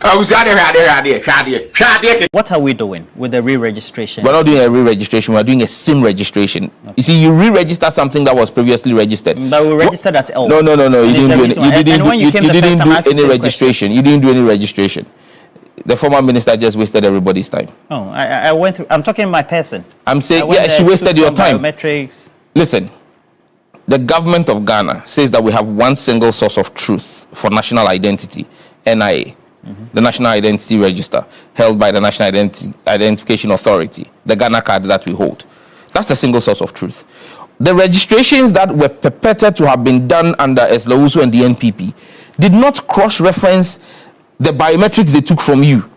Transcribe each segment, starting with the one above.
What are we doing with the re-registration? We're not doing a re-registration. We're doing a SIM registration. Okay. You see, you re-register something that was previously registered. But we registered at L. No. You didn't do any registration. You didn't do any registration. The former minister just wasted everybody's time. Oh, I went through. I'm talking my person. I'm saying, yeah, she wasted your time. Biometrics. Listen, the government of Ghana says that we have one single source of truth for national identity, NIA, the National Identity Register, held by the National Identification Authority, the Ghana card that we hold. That's a single source of truth. The registrations that were purported to have been done under Eslawusu and the NPP did not cross-reference the biometrics they took from you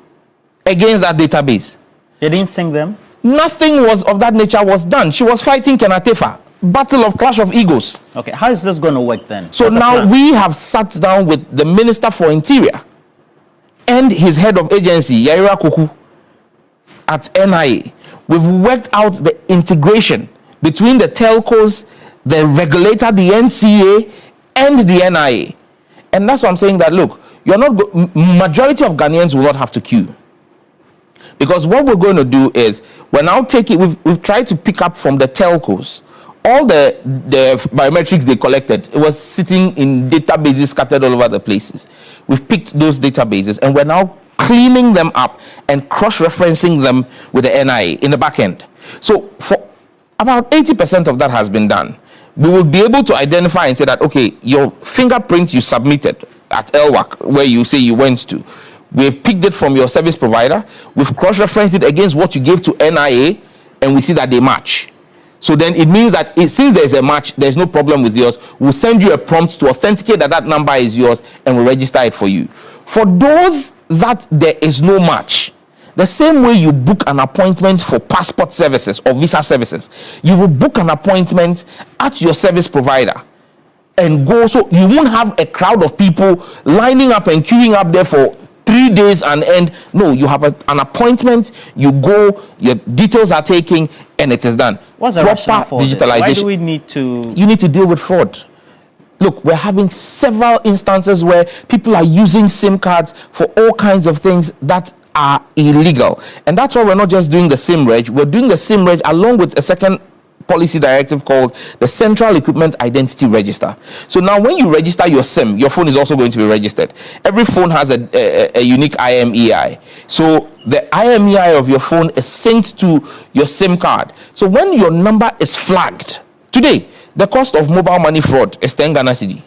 against that database. They didn't sync them? Nothing was of that nature was done. She was fighting Kenatefa. Battle of clash of egos. Okay, how is this going to work then? So now we have sat down with the Minister for Interior and his head of agency, Yaira Kuku, at NIA. We've worked out the integration between the telcos, the regulator, the NCA, and the NIA. And that's why I'm saying that, look, you're not majority of Ghanaians will not have to queue. Because what we're going to do is, we're now taking, we've tried to pick up from the telcos all the biometrics they collected. It was sitting in databases scattered all over the places. We've picked those databases and we're now cleaning them up and cross-referencing them with the NIA in the back end. So for about 80% of that has been done. We will be able to identify and say that, okay, your fingerprints you submitted at LWAC, where you say you went to, we've picked it from your service provider, we've cross-referenced it against what you gave to NIA, and we see that they match. So then it means that since there's a match, there's no problem with yours. We'll send you a prompt to authenticate that that number is yours, and we'll register it for you. For those that there is no match, the same way you book an appointment for passport services or visa services, you will book an appointment at your service provider and go. So you won't have a crowd of people lining up and queuing up there for 3 days and end. No, you have an appointment, you go, your details are taken, and it is done. What's the rationale for digitalization? Why do we need to? You need to deal with fraud. Look, we're having several instances where people are using SIM cards for all kinds of things that are illegal. And that's why we're not just doing the SIM reg, we're doing the SIM reg along with a second policy directive called the Central Equipment Identity Register. So now when you register your SIM, your phone is also going to be registered. Every phone has a unique IMEI. So the IMEI of your phone is synced to your SIM card. So when your number is flagged, today, the cost of mobile money fraud is 10 Ghana cedi.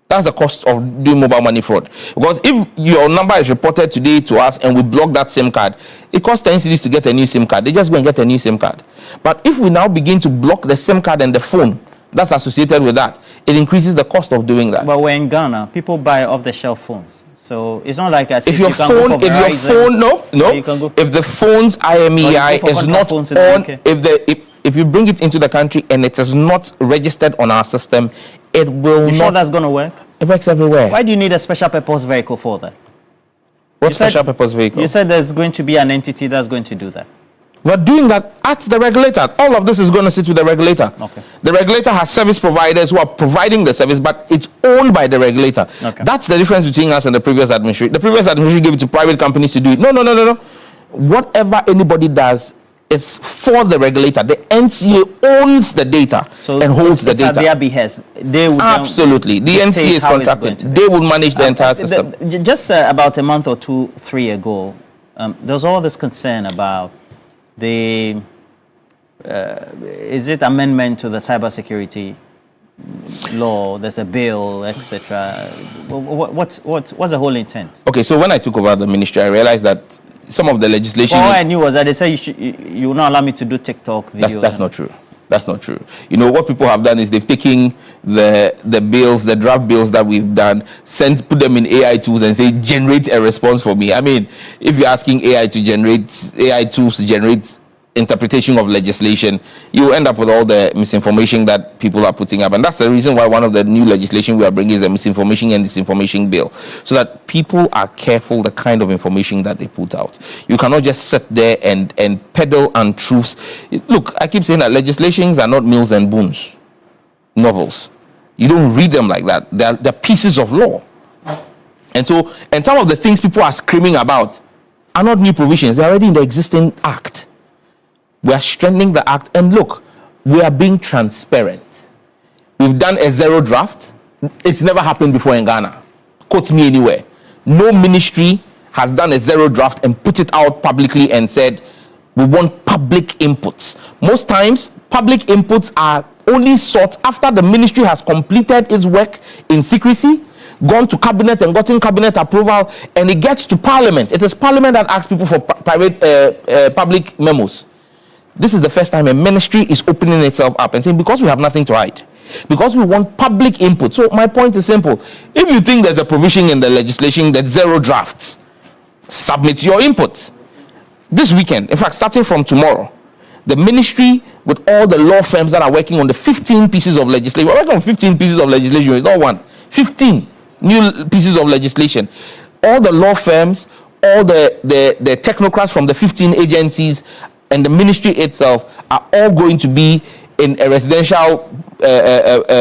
That's the cost of doing mobile money fraud. Because if your number is reported today to us and we block that SIM card, it costs 10 cedis to get a new SIM card. They just go and get a new SIM card. But if we now begin to block the SIM card and the phone that's associated with that, it increases the cost of doing that. But we're in Ghana, people buy off-the-shelf phones. So it's not like if the phone's IMEI is not on, if you bring it into the country and it is not registered on our system, it will not. You sure that's going to work? It works everywhere. Why do you need a special purpose vehicle for that? What special purpose vehicle? You said there's going to be an entity that's going to do that. We're doing that at the regulator. All of this is going to sit with the regulator. Okay. The regulator has service providers who are providing the service, but it's owned by the regulator. Okay. That's the difference between us and the previous administration. The previous administration gave it to private companies to do it. No. Whatever anybody does, it's for the regulator. The NCA owns the data and holds the data. At their behest. They will absolutely. The NCA is contracted. They will manage the entire system. Just about a month or 2-3 ago, there was all this concern about the is it amendment to the cybersecurity law? There's a bill, etc. What's the whole intent? Okay, so when I took over the ministry, I realized that some of the legislation. All I knew was that they said you will not allow me to do TikTok videos. That's not true. That's not true. You know, what people have done is they've taken the bills, the draft bills that we've done, put them in AI tools and say, generate a response for me. I mean, if you're asking AI tools to generate interpretation of legislation, you end up with all the misinformation that people are putting up. And that's the reason why one of the new legislation we are bringing is a misinformation and disinformation bill, so that people are careful the kind of information that they put out. You cannot just sit there and peddle untruths. Look, I keep saying that legislations are not Mills and Boons novels. You don't read them like that. They're pieces of law. And some of the things people are screaming about are not new provisions. They're already in the existing act. We are strengthening the act. And look, we are being transparent. We've done a zero draft. It's never happened before in Ghana. Quote me anywhere. No ministry has done a zero draft and put it out publicly and said, we want public inputs. Most times, public inputs are only sought after the ministry has completed its work in secrecy, gone to cabinet and gotten cabinet approval, and it gets to parliament. It is parliament that asks people for public memos. This is the first time a ministry is opening itself up and saying, because we have nothing to hide, because we want public input. So my point is simple. If you think there's a provision in the legislation that zero drafts, submit your input. This weekend, in fact, starting from tomorrow, the ministry with all the law firms that are working on the 15 pieces of legislation, we're working on 15 pieces of legislation, it's not one, 15 new pieces of legislation. All the law firms, all the technocrats from the 15 agencies and the ministry itself are all going to be in a residential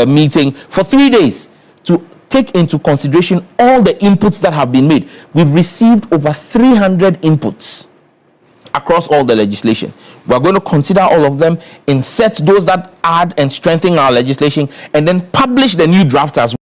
meeting for 3 days to take into consideration all the inputs that have been made. We've received over 300 inputs across all the legislation. We're going to consider all of them, insert those that add and strengthen our legislation, and then publish the new drafts as well.